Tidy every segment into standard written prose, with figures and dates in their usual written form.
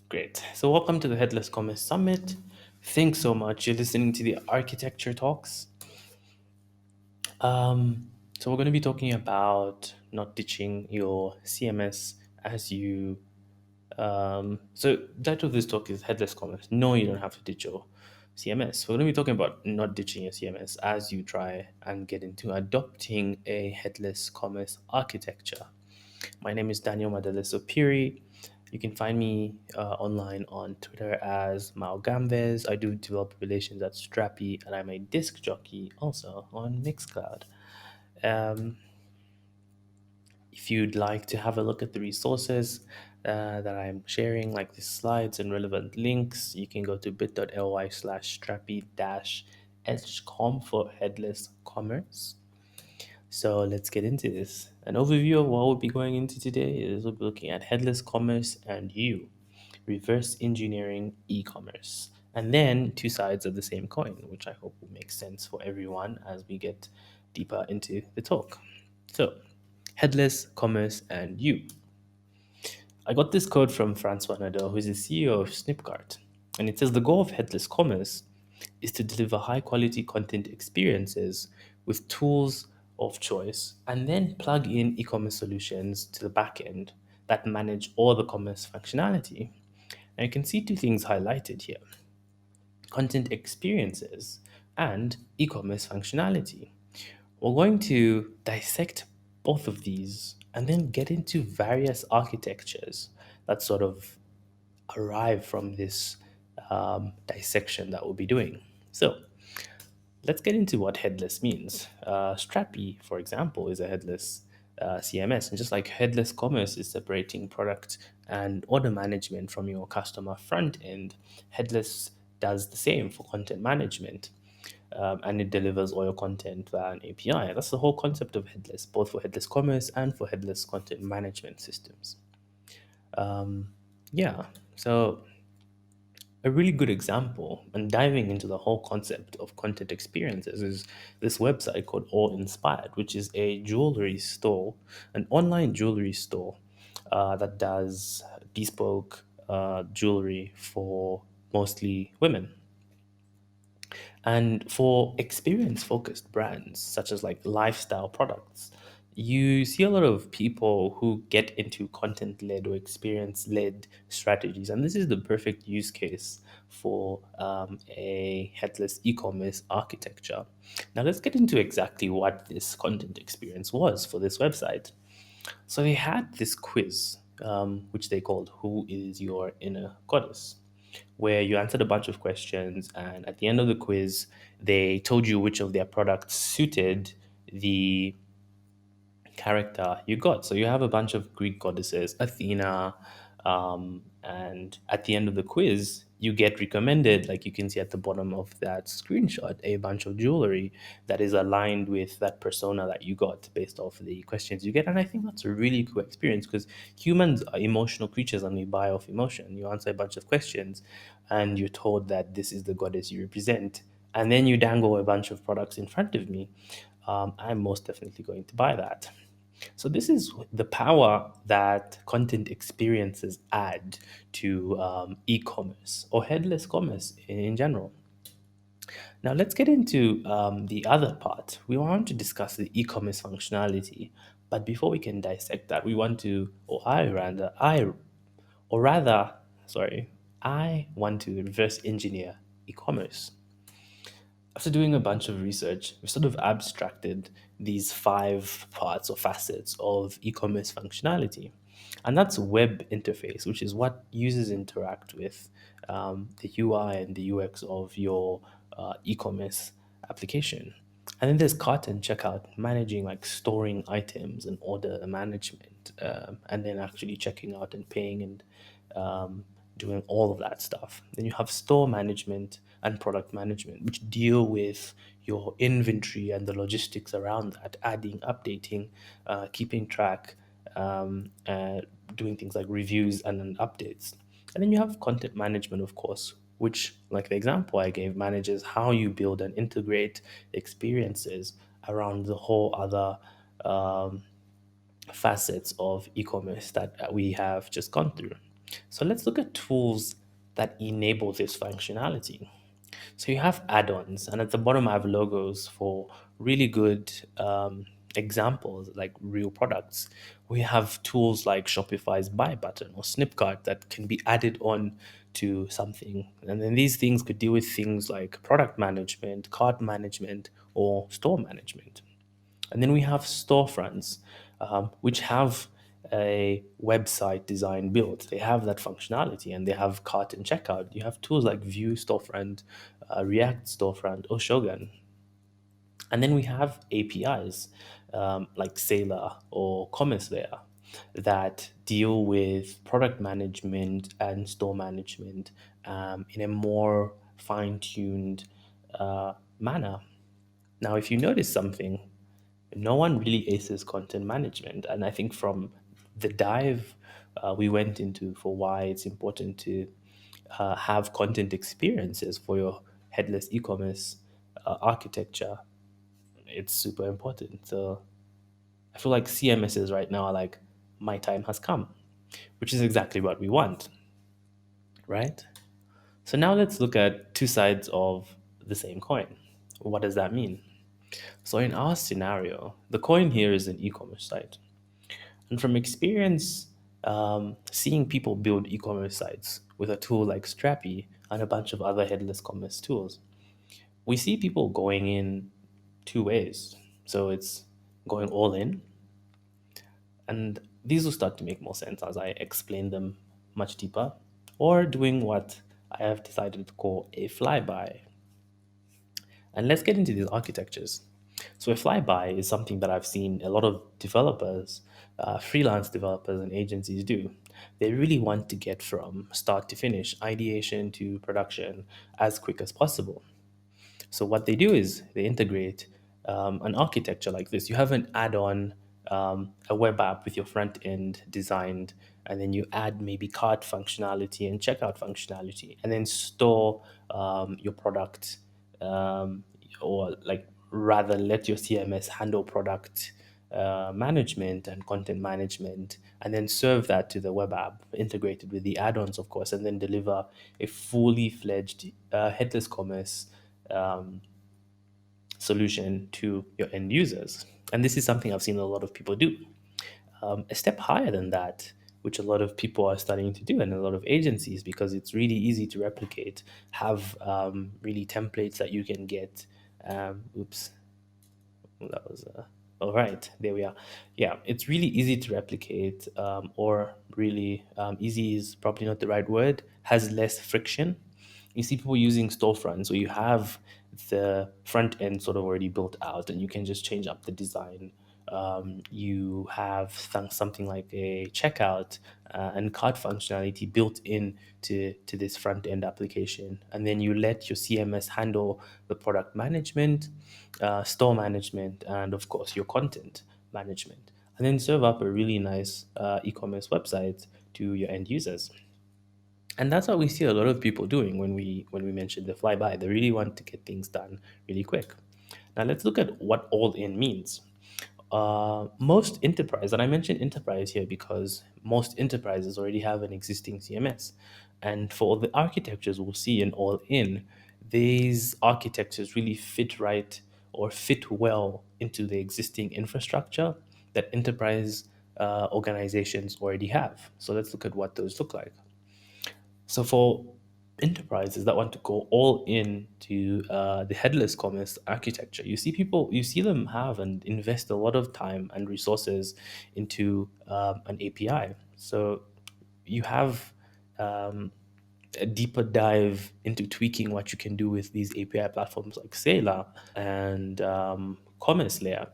Great. So, welcome to the Headless Commerce Summit. Thanks so much. You're listening to the architecture talks. So, we're going to be talking about not ditching your CMS as you. So, the title of this talk is Headless Commerce. No, you don't have to ditch your CMS. We're going to be talking about not ditching your CMS as you try and get into adopting a headless commerce architecture. My name is Daniel Madalitso Phiri. You can find me online on Twitter as Malgambes. I do developer relations at Strappy, and I'm a disc jockey also on Mixcloud. Um, if you'd like to have a look at the resources that I'm sharing, like the slides and relevant links, you can go to bit.ly/strappy-edgecom for headless commerce. So let's get into this. An overview of what we'll be going into today is we'll be looking at headless commerce and reverse engineering e-commerce, and then two sides of the same coin, which I hope will make sense for everyone as we get deeper into the talk. So, headless commerce and I got this quote from Francois Nadeau, who's the CEO of Snipcart, and it says the goal of headless commerce is to deliver high quality content experiences with tools of choice and then plug in e commerce solutions to the back end that manage all the commerce functionality. And you can see two things highlighted here: content experiences and e commerce functionality. We're going to dissect both of these and then get into various architectures that sort of arrive from this dissection that we'll be doing. So, let's get into what headless means. Strappy, for example, is a headless CMS. And just like headless commerce is separating product and order management from your customer front end, headless does the same for content management. And it delivers all your content via an API. That's the whole concept of headless, both for headless commerce and for headless content management systems. Yeah, so a really good example and diving into the whole concept of content experiences is this website called All Inspired, which is a jewelry store, an online jewelry store that does bespoke jewelry for mostly women. And for experience focused brands, such as like lifestyle products, you see a lot of people who get into content led or experience led strategies. And this is the perfect use case for a headless e commerce architecture. Now, let's get into exactly what this content experience was for this website. So, they had this quiz, which they called Who is Your Inner Goddess? Where you answered a bunch of questions, and at the end of the quiz, they told you which of their products suited the character you got. So you have a bunch of Greek goddesses, Athena, and at the end of the quiz, you get recommended, like you can see at the bottom of that screenshot, a bunch of jewelry that is aligned with that persona that you got based off the questions you get. And I think that's a really cool experience because humans are emotional creatures and we buy off emotion. You answer a bunch of questions and you're told that this is the goddess you represent. And then you dangle a bunch of products in front of me. I'm most definitely going to buy that. So this is the power that content experiences add to e-commerce or headless commerce in general. Now let's get into the other part. We want to discuss the e-commerce functionality, but before we can dissect that, we want to, or rather, sorry, I want to reverse engineer e-commerce. After doing a bunch of research, we sort of abstracted these five parts or facets of e-commerce functionality. And that's web interface, which is what users interact with, the UI and the UX of your e-commerce application. And then there's cart and checkout, managing like storing items and order management, and then actually checking out and paying and doing all of that stuff. Then you have store management and product management, which deal with your inventory and the logistics around that, adding, updating, keeping track, uh, doing things like reviews and then updates. And then you have content management, of course, which, like the example I gave, manages how you build and integrate experiences around the whole other facets of e-commerce that we have just gone through. So let's look at tools that enable this functionality. So you have add-ons, and at the bottom I have logos for really good examples, like real products. We have tools like Shopify's buy button or Snipcart that can be added on to something. And then these things could deal with things like product management, cart management, or store management. And then we have storefronts, which have a website design built. They have that functionality and they have cart and checkout. You have tools like Vue Storefront, React Storefront, or Shogun. And then we have APIs like Sailor or Commerce Layer that deal with product management and store management in a more fine tuned manner. Now, if you notice something, no one really aces content management. And I think from the dive we went into for why it's important to have content experiences for your headless e-commerce architecture, it's super important. So I feel like CMSs right now are like, my time has come, which is exactly what we want, right? So now let's look at two sides of the same coin. What does that mean? So in our scenario, the coin here is an e-commerce site. And from experience, seeing people build e-commerce sites with a tool like Strappy and a bunch of other headless commerce tools, we see people going in two ways. So it's going all in, and these will start to make more sense as I explain them much deeper, or doing what I have decided to call a flyby. And let's get into these architectures. So a flyby is something that I've seen a lot of developers, freelance developers and agencies do. They really want to get from start to finish, ideation to production, as quick as possible. So what they do is they integrate an architecture like this. You have an add-on, a web app with your front end designed, and then you add maybe cart functionality and checkout functionality, and then store your product, um, or like rather let your CMS handle product management and content management, and then serve that to the web app integrated with the add-ons, of course, and then deliver a fully fledged headless commerce solution to your end users. And this is something I've seen a lot of people do. A step higher than that, which a lot of people are starting to do, and a lot of agencies, because it's really easy to replicate, have really templates that you can get. Oops, that was all right. There we are. Yeah, it's really easy to replicate, or really easy is probably not the right word. Has less friction. You see people using storefronts, where you have the front end sort of already built out, and you can just change up the design. You have something like a checkout and cart functionality built in to this front end application, and then you let your CMS handle the product management, store management, and of course your content management, and then serve up a really nice e-commerce website to your end users. And that's what we see a lot of people doing when we mention the flyby. They really want to get things done really quick. Now let's look at what all in means. Most enterprise, and I mentioned enterprise here because most enterprises already have an existing CMS. And for the architectures we'll see in all in, these architectures really fit right or fit well into the existing infrastructure that enterprise organizations already have. So let's look at what those look like. So for enterprises that want to go all in to the headless commerce architecture, you see them have and invest a lot of time and resources into an API. So you have a deeper dive into tweaking what you can do with these API platforms like Sailor and Commerce Layer.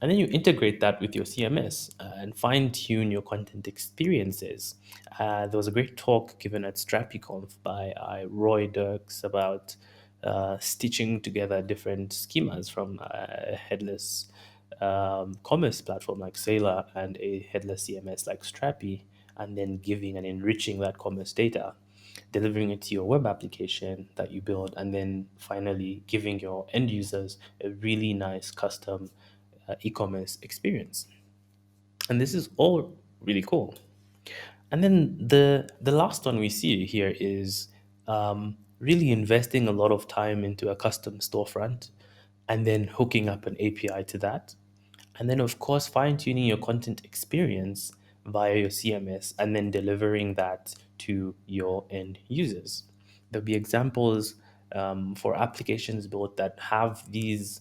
And then you integrate that with your CMS and fine tune your content experiences. There was a great talk given at StrappyConf by Roy Dirks about stitching together different schemas from a headless commerce platform like Sailor and a headless CMS like Strappy, and then giving and enriching that commerce data, delivering it to your web application that you build, and then finally giving your end users a really nice custom e-commerce experience. And this is all really cool. And then the last one we see here is really investing a lot of time into a custom storefront and then hooking up an API to that. And then, of course, fine tuning your content experience via your CMS and then delivering that to your end users. There'll be examples for applications built that have these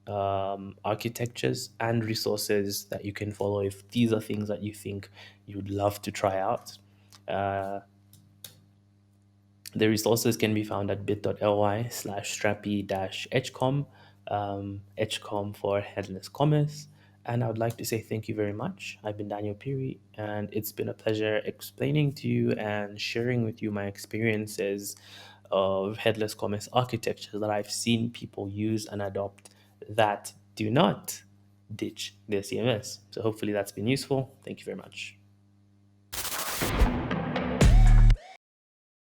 architectures and resources that you can follow if these are things that you think you'd love to try out. Uh, the resources can be found at bit.ly/strappy-edgecom, edgecom for Headless Commerce. And I would like to say thank you very much. I've been Daniel Phiri, and it's been a pleasure explaining to you and sharing with you my experiences of headless commerce architecture that I've seen people use and adopt that do not ditch their CMS. So hopefully that's been useful. Thank you very much.